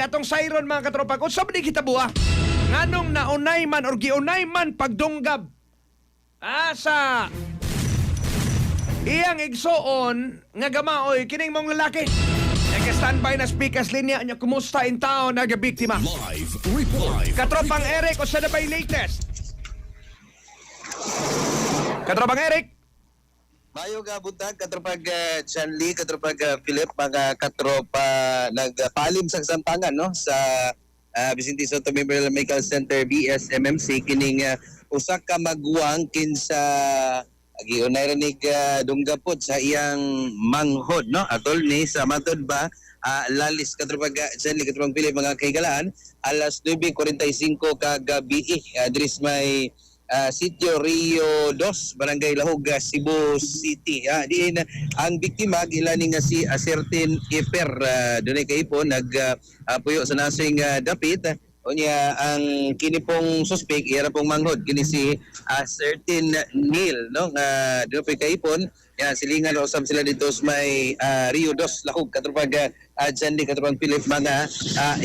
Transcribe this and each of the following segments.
Atong sayron mga katropa, kung saan di kita buha, nganong naunay man or giunay man pagdunggab sa iyang igsoon nga gamaoy kining mong lalaki. Nag-standby na speakers linya niya, kumusta in town naga-biktima. Live report. Katropang Eric, o sa na ba'y latest? Katropang Eric? Mayo nga buntag, katropag Chanli, katropag Philip, mga katropa nagpalim sa samtangan no sa Vicente Soto Memorial Medical Center BSMMC kining usa ka magwang kinsa giunay ranig dunggapot sa iyang manghod no atol ni sa matod ba lalis katropag Chanli, katropag Philip, mga kaigalaan alas 9:45 kagabi adres may Sitio Rio 2, Barangay Lahog, Cebu City. Diin ang biktima gilaning nga si Certain Iper dunay kaipon nagpuyo sa nasing dapit. Unya ang kini pong suspek ira pong manghod kini si Certain Neil no nga dunay kaipon ya silingan usab sila dito sa may Rio 2 Lahog katropag Jandy katropag Philip, mga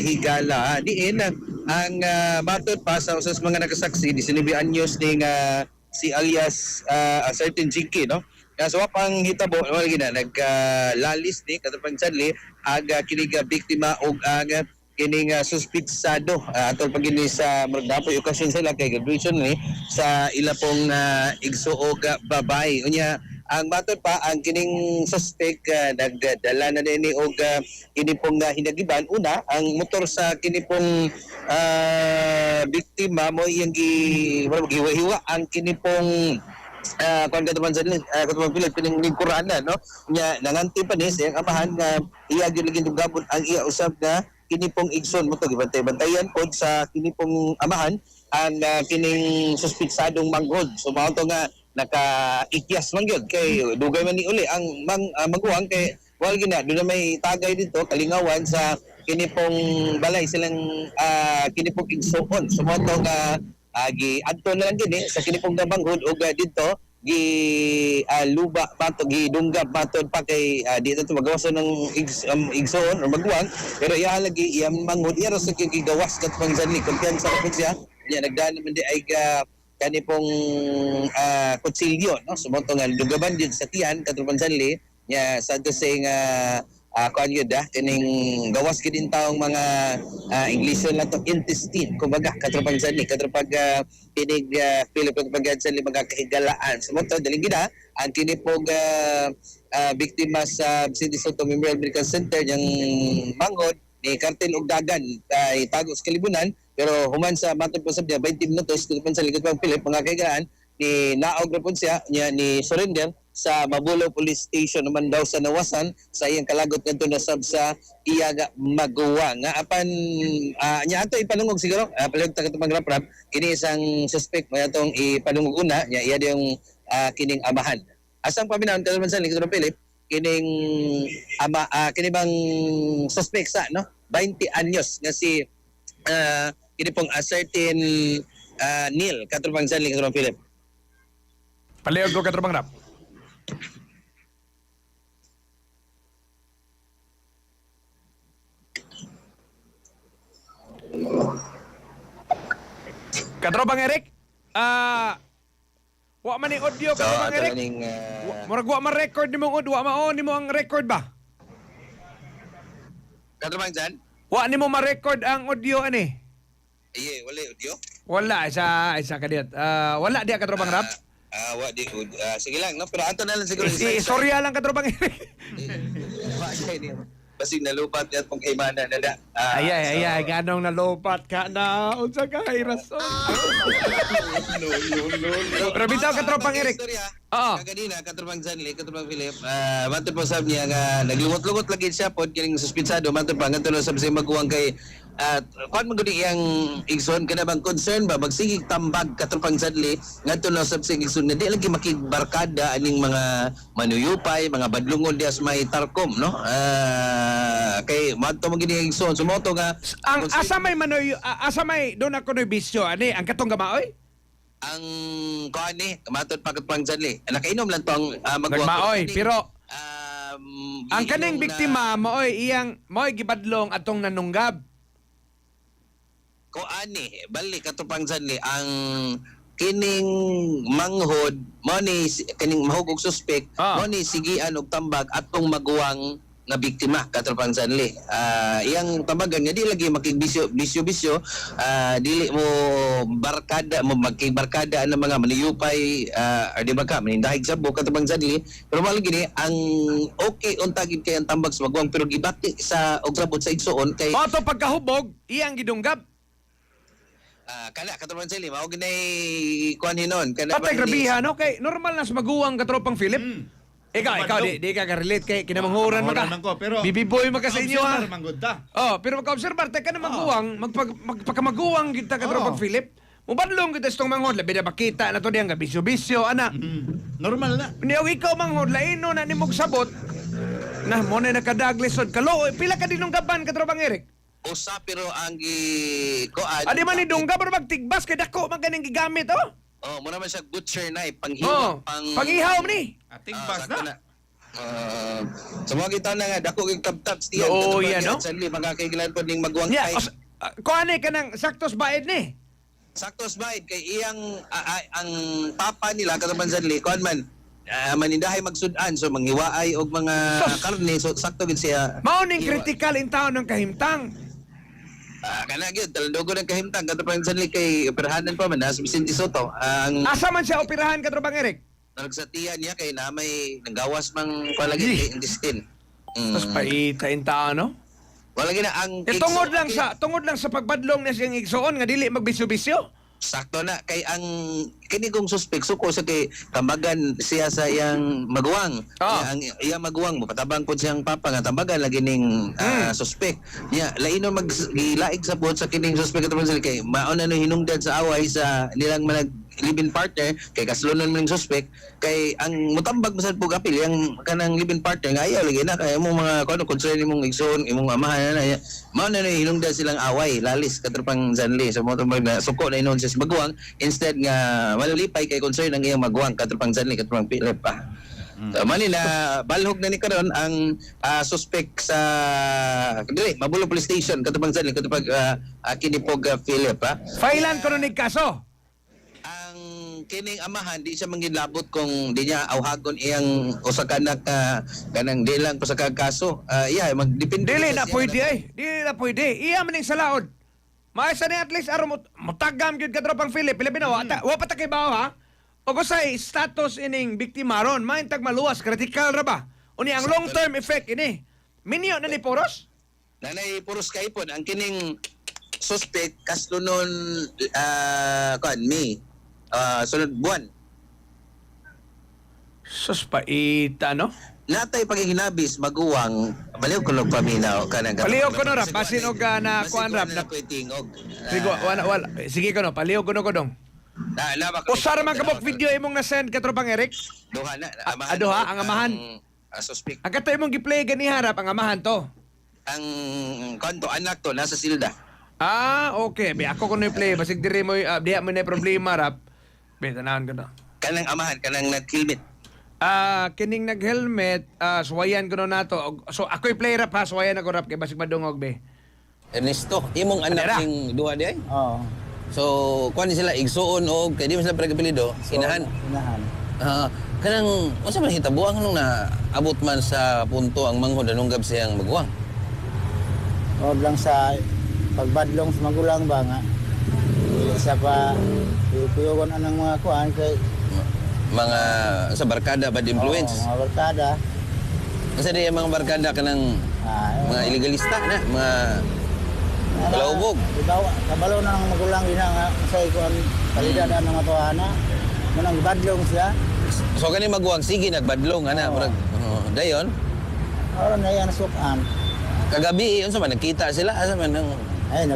higala. Diin ang matod pa sa usas mga nakasaksi di sinibian news ning si alias Certain Jinky no so pang hitabo wala gina naglalis ni katropag Jandy aga kining biktima og ang kining suspitsado atol pagini sa magdapoy okasyon sila kay graduation ni sa ila pong igsuog babay. Unya ang matod pa ang kining suspect nagdala na nini og kini pong hinagiban. Una ang motor sa kini pong biktima mo iyang gihiwa-hiwa ang kini pong kung kataman sa kataman Philip kining lingkuranan no nya nanganti pa ni sa amahan nga iya gyud lagi dugabon ang iya usab na kini pong igsoon mo to gibantay-bantayan pod sa kini pong amahan ang kining suspitsadong manghod. So mao to nga naka-ikyas man gyud kay dugay man ni uli ang maguwang kay wala gina doon na may tagay dito kalingawan sa kini pong balay silang kini pong igsoon. So mao to nga gi-adto na lang gini sa kini pong manghod og dito luba bato gidunggab matod pa kay dito to magawas ng igsoon o magwang pero iya lagi iya manghod iya ra sa gigawas kat pang Janli kumpiyansa ra pud siya niya nagdaan naman di ay kani pong kutsilyo no sumoto nga dugaban din sa tiyan katong Janli nya sa to saying kuan yun kining gawas gidin taong mga Englisyon lang to intestine kumbaga katropang Janli katropag kinig Philip katropag Janli mga kahigalaan sumunod daling gina ang kinipog biktima sa Vicente Soto Memorial Medical Center yung manghod ni kartel og dagan kay tago sa kalibunan pero human sa matod po sabya 20 minutos katropang Janli katropag Philip mga kahigalaan ni naog na po siya niya ni surrender sa Mabulo Police Station naman daw sa nawasan sa iyang kalagot ngadto na sab sa iyaga maguwa nga apan nya ato ipanungog siguro palig ta katong magrap-rap kini isang suspect may atong ipanungog una nya iya yung kining amahan asang paminaon kadto man sa Katong Philip kining kini bang suspect sa no 20 anyos nga si kini pong Certain Neil katong sa Katong Philip. Palihog ko katropang rap. Katropang Eric, wa man ni audio katropang Eric. Murag wa man record nimo nimo ang record ba? Katropang Jan? Wa nimo ma-record ang audio ani. Iye, wala audio? Wala isa kadiyat. Wala diya katropang rap. Wa di sige lang no pero ato na lang siguro Istorya lang katropang Eric. Basig nalupat niya pong kaimana na da. Ay, ganong nalupat ka na. Unsa ka ay rason. No. Pero bitaw katropang Eric. Oo. Kaganina, katropang Janli, katropang Philip, matod po sabi niya nga, naglungot-lungot lagi siya po, kining suspitsado, matod pa, nga tulo sabi siya magkuwang kay, kung maguli iyang igsoon, ka na bang concern ba, magsigig tambag, katropang Janli, nga tulo sabi siya igsoon, na di lagi makigbarkada, aning mga manuyupay, mga badlungol, dias may tarkom, no? Kay, mato mo gini igsoon, sumoto nga, ang asa may doon ako no bisyo, ani, ang katong gamaoy? ang kuan ni kamatod pagpang Janli nakainom lang tong magmaoy pero ang kaning biktima maoy iyang maoy gibadlong atong nanunggab kuani balik katupang sanli ang kining manghod mo ni kining mahugog suspek mo ni sigian og tambag atong maguwang nga biktima katupang sanli. Iyang tambagan nga di lagi makigbisyo dili mo barkada mo magkibarkada ang mga maniyupay di ba ka manindahig sa buka katupang sanli, pero mali gini ang okay untagid kay ang tambag sa maguwang pero gibati sa og sabot sa igsuon kay Mato pagkahubog, iyang gidunggab. kana katulad sila mao ginay kuan hinon kana Patay grabiha, no? Kay normal na sa maguwang katropa pang Philip. Ikaw, di ka ka-relate kay kinamanghuran mo ka. Pero Bibiboy mo ka sa inyo, ha? manggod Pero magka-observar, ka na maguwang, magpakamaguwang kita ka tropang Philip. Mubanlong kita itong manghod, labi na makita na to diyang bisyo-bisyo, ana. Normal na. Niyaw ikaw manghod, laino na ni mong sabot, na mo na nakadaglisod. Kalo, pila ka dinong gaban ka tropang Eric? usa pero ang kuan Adi man ni dungga, pero magtigbas, kay dako, maganing gigamit, oh. mo naman siya butcher knife panghiwa Pang-ihaw mo ni. Ating bas na. sa mga kita na nga dako kay tab-tab stiyan Oo, yan, no? Sanli magkakailan po ning magwang Yeah, kay kuane ka ng saktos baid ni. saktos ba kay iyang ang papa nila kataban sanli kuan man manindahay magsudan so manghiwaay og mga karne so sakto gid siya Mao ning critical in taon ng kahimtang. kana gyud talandogo ng kahimtang kataban sanli kay operahanan pa man sa Vicente Soto ang Asa man siya operahan ka tropang Eric? nagsatiyan niya kay na may nanggawas mang palagi kay intestine. Tapos paita in taon, no? Wala gina ang Tungod lang sa pagbadlong na siyang igsuon nga dili magbisyo-bisyo. sakto na kay ang kini kong suspek suko sa kay tambagan siya sa iyang maguwang. Ang iyang maguwang mo patabang pud siyang papa nga tambagan lagi ning suspek. Nya laino maglaig sa pod sa kining suspek katong sila kay maon na no hinungdan sa away sa nilang manag live-in partner kay kaslunon mo ning suspek kay ang mutambag masad pug apil yang kanang live-in partner nga ayaw lagi na kay imong mga kuno concern imong igsoon imong amahan na mao na hinungdan silang away lalis katropang Zanli so mo na suko na inon sa maguwang instead nga malipay kay concern ang iyang maguwang katropang Zanli katropang Philip pa. So Manila balhog na ni karon ang suspect sa dili Mabulo Police Station katropang Zanli katropang kinipog Philip pa. Failan ko ning kaso. Ang kining amahan di siya manginlabot kung di niya awhagon iyang usa ka anak kanang di lang pa sa kaso magdepende Dili sa na siya pwede ay. Dili na pwede. Iya man ning salaod. Maaysa ni at least aron mutagam gyud ka tropang Philip. Pilipino wa pa ta kay bawo ha. O say status ining biktima ron, maintag maluwas critical ra ba? Uni ang long term effect ini. Minyo na ni poros? nanay puros kaipon ang kining suspect kaslunon May sunod buwan Sus paita, no? natay paghihinabis maguwang baliw ko log paminaw kanang Paliw ko no rap, basin og na kuan rap na. tingog Wala. Sige ko no, paliw ko no ko dong. Usar man kabok video imong na-send ka tropang Eric. duha na Duha, ang amahan. suspect Ang kato imong gi-play gani harap ang amahan to. ang kanto anak to nasa silda. Okay. Bi ako kuno i-play basig diri mo diha mo na problema rap. Be tanawan ko no. Kanang amahan, kanang nag-helmet. Kining nag-helmet, suwayan ko no nato. So ako i-play rap ha, suwayan ako rap kay basig madungog be. Ernesto, imong anak Anera. ning duha di ay? Oo. So, kuan sila igsuon og kay di man sila pagapilido, inahan. Inahan. Kanang unsa man hitabuang nung na abot man sa punto ang manghod anunggab siyang maguwang. Huwag lang sa pagbadlong sa magulang ba nga. Hindi siya pa ipuyugon anang mga kuhan kay Mga sa barkada bad influence. mga barkada. Unsa di ang mga barkada kanang mga illegalista na, mga kalaubog. Kabalo na ng magulang din nga sa ikuan kalidad ng matuana. Manang badlong siya. So kani maguwang sige nagbadlong ana murag dayon. Oron na yan sukan. Kagabi unsa man nagkita sila asa man nang Ay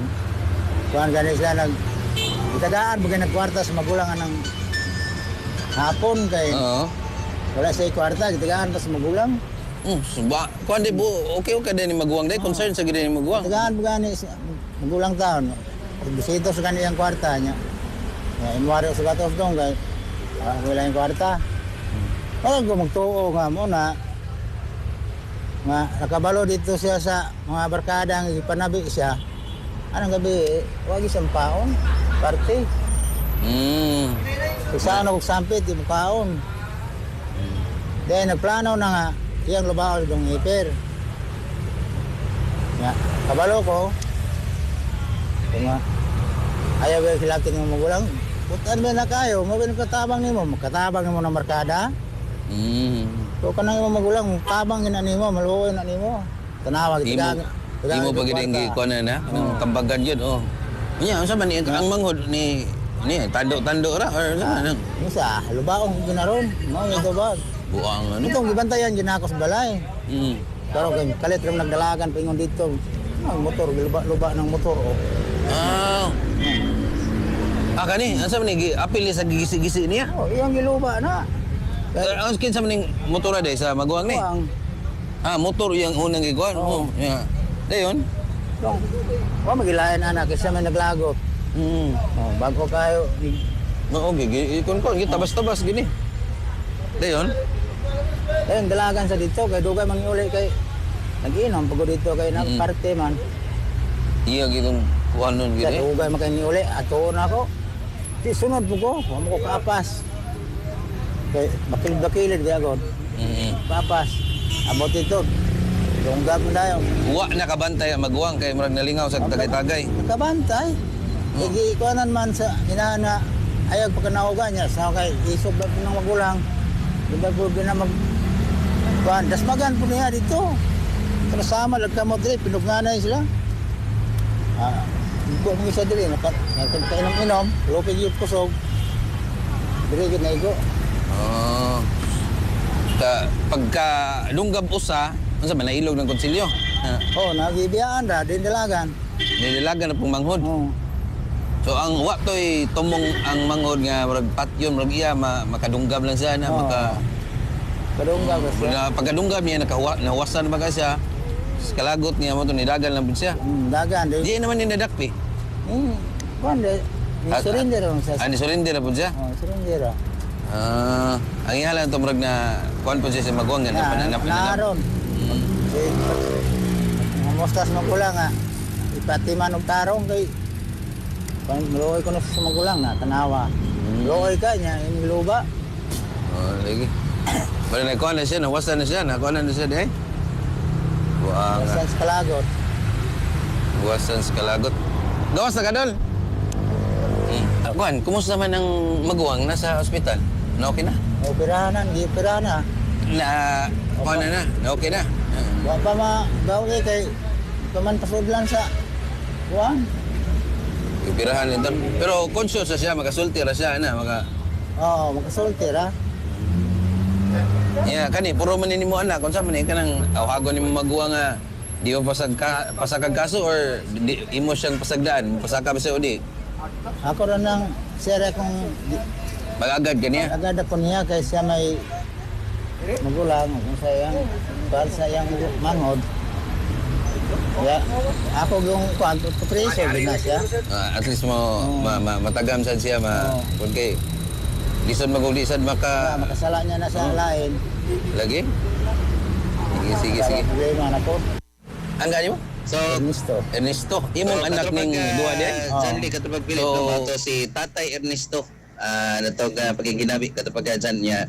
kuhan gani sila itadaan bagay nagkwarta sa magulang ng hapon kay wala sa kwarta gitagaan pa sa magulang. Suba, kuan di bu, okay din ni maguwang day concern sa gid ni maguwang. Tagaan po gani magulang taon. Bisito sa kaniyang kwarta niya. Inwari sa gatos dong kay wala yung kwarta. Parang ko magtuo nga mo na nga nakabalo dito siya sa mga barkada nga ipanabi siya. anong gabi, wag isang paon, parte. Isa na kong sampit, di mo kaon. Dahil nagplano na nga, iyang lubaol dong hiper. Nga, kabalo ko, kung ayaw ba kilatin ng magulang, butan ba na kayo, mabin katabang ni mo, magkatabang ni mo ng markada. So kanang imo magulang, tabang yun ani mo, maluoy na ni mo. Tanawag, Di mo pa giding ko na ang tambagan yun, oh. Nya, unsa man ang manghod ni tando-tando ra or ano? Isa, lubaong ginaron, mo yung ba? Buang ano? Itong gibantayan ginakos balay. Pero kay kalit ram nagdalagan pingon dito. Ang motor luba ng motor oh. Kani, asa man ni apil sa gisi-gisi niya? Oh, iyang giluba na. Ang skin sa maning motor day sa maguwang ni. Ang Motor yang unang gikuan. Oo. Yeah. Dayon. dong. Wa magilayan anak kasi may naglagot. Oh, bago kayo Oo, gigi ikon ko tabas-tabas gini. Dayon. ayun dalagan sa dito kay dugay mangiuli kay nag-inom pagod dito kay nagparte man. Iya gitong kuan nun Kaya gini. dugay makaniuli ato na ako. Di sunod po ko, wa mo ko kapas. Kay bakil-bakilid di agad. Papas. Abot ito. Tunggap na dayo. Wa na kabantay ang maguwang kay murag nalingaw sa tagay-tagay. Nakabantay. Igi ikuanan man sa inana ayag pagkanaugan niya sa kay isog ba po ng magulang. Diba po ginamag kuan dasmagan po niya dito. Pero sama lagkamot diri pinugnanay sila. Igo mo isa diri nakainom-inom, lupig yung kusog. Diri gid na igo. Pagka lunggab usa, unsa man nailog ng konsilyo? Oh, nagibiyaan ra din dalagan. Nilagan na pong manghod. Oh. So ang wa toy tumong ang manghod nga murag patyon murag iya makadunggab lang siya na Oo. Kadungga ba siya? na pagkadunggab niya nawasan ba ka siya. Kalagot niya mo to nilagan lang pud siya. Dagan di. Di naman ni nadakpi. Kuan de. Surrender ron sa. Ani surrender na pud siya. Oh, surrender. Ang ihalan to murag na kuan pud siya sa maguwang nga pananap na. Naron. Mustas mo kulang nga. Ipatiman og tarong kay Luoy ko na sa magulang na, tanawa. Luoy ka niya, yung luba. Lagi. Bali na kuan na siya, nawasan na siya, nakuan na siya deh. Buang. Sa Kalagot. Buwasan sa kalagot. Gawas na kadol. Kuan, kumusta man ang maguwang nasa ospital? Na okay na? Operahanan, di operahan Na kuan na, okay na. Wa pa magawi kay paman pasudlan sa kuan. Ipirahan nito. Pero conscious na siya, makasulti ra siya na, Oo, makasulti ra. Yeah, kani puro man nimo anak, unsa man kanang awhagon nimo maguwang nga di mo pasagkag kaso or imo siyang pasagdaan, pasaka ba siya o di? Ako rin nang sira kong Magagad kaniya. agad ako niya kay siya may magulang kung sayang para sa iyang manghod. Ya, ako yung kuan preso din na siya. At least mo matagam sad siya okay. Lison magulisan Makasala niya na sa lain. lagi. Sige. Problema na po. Ang gani mo? So, Ernesto, imong anak ning duha din. Janly katupag pilit So- no to si Tatay Ernesto. Natog pagiginabi katupag dyan niya.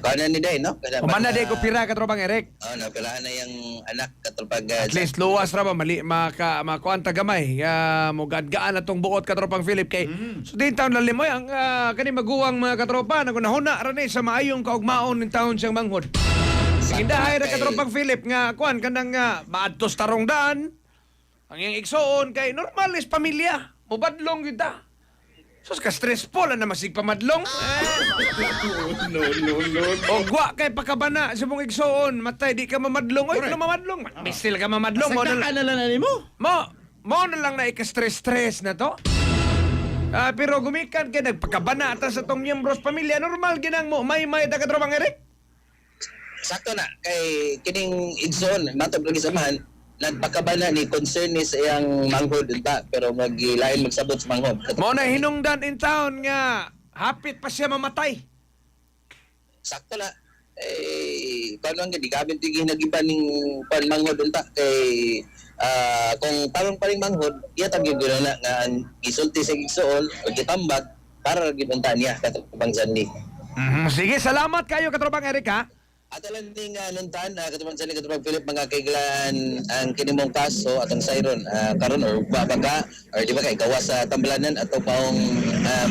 Kanan ni Day, no? Umana day ko pira ka tropang Eric. Napilahan na yung anak katupag At least luwas ra ba mali makuan tagamay. Mo gadgaan atong buot ka tropang Philip kay. So din taon na limoy ang kani maguwang mga katropa nagunahuna ra ni sa maayong kaugmaon ning taon siyang manghod. Indahay ra ka tropang Philip nga kuan kanang maadtos tarong daan. Ang iyang igsoon kay normal is pamilya. Mubadlong gyud ta. Sus ka stressful na masig pamadlong. O gwa kay pakabana sa mong igsoon, matay di ka mamadlong. Oy, no mamadlong. Misil ka mamadlong. Mo Sagdaan na lang mo. mo na lang na ika-stress na to. Pero gumikan kay nagpakabana ata sa tong miyembros pamilya, normal ginang mo may ta katrobang Eric. Sakto na kay kining igsoon matod lagi samahan nagpakabana ni concern ni sa iyang manghod unta pero magilain magsabot sa manghod. Mo na hinungdan in town nga hapit pa siya mamatay. Sakto na kano ang gigamit tig nagiban ning pan manghod unta kay kung tarong pa rin manghod, iya tagyo na nga ang gisulti sa igsuol o gitambag para gibunta niya katubang Sanli. Sige, salamat kayo katropang Eric ha. At alam ning nuntan, katubang Sanli, katubang Philip, mga kailan ang kinimong kaso atong sayron karon or babaka or di ba kay gawas sa tambalanan ato paong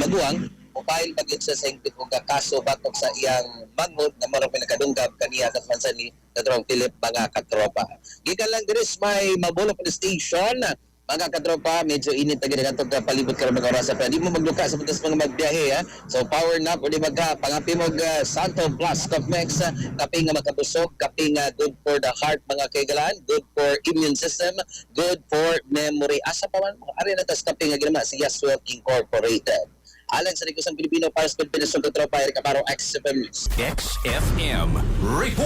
maguwang mobile pagit sa singkit kung kaso batok sa iyang manghod na marong pinakadunggab kaniya katubang Sanli, katubang Philip, mga katropa. Gikan lang diris may Mabulo Police Station. Mga katropa, medyo init na ganyan itong palibot ka ng mga orasa. Pero di mo magluka sa puntas mga magbiyahe. Ha? So power nap, o di magka, pangapi mo Santo Plus Copmex, kape nga makabusog, kape nga good for the heart mga kaigalan, good for immune system, good for memory. Asa pa man, ari na tas kape nga ginama si Yaswell Incorporated. Alang sa Likusang Pilipino para sa Pilipinas ng katropa, Eric Amaro, XFM News. XFM Report.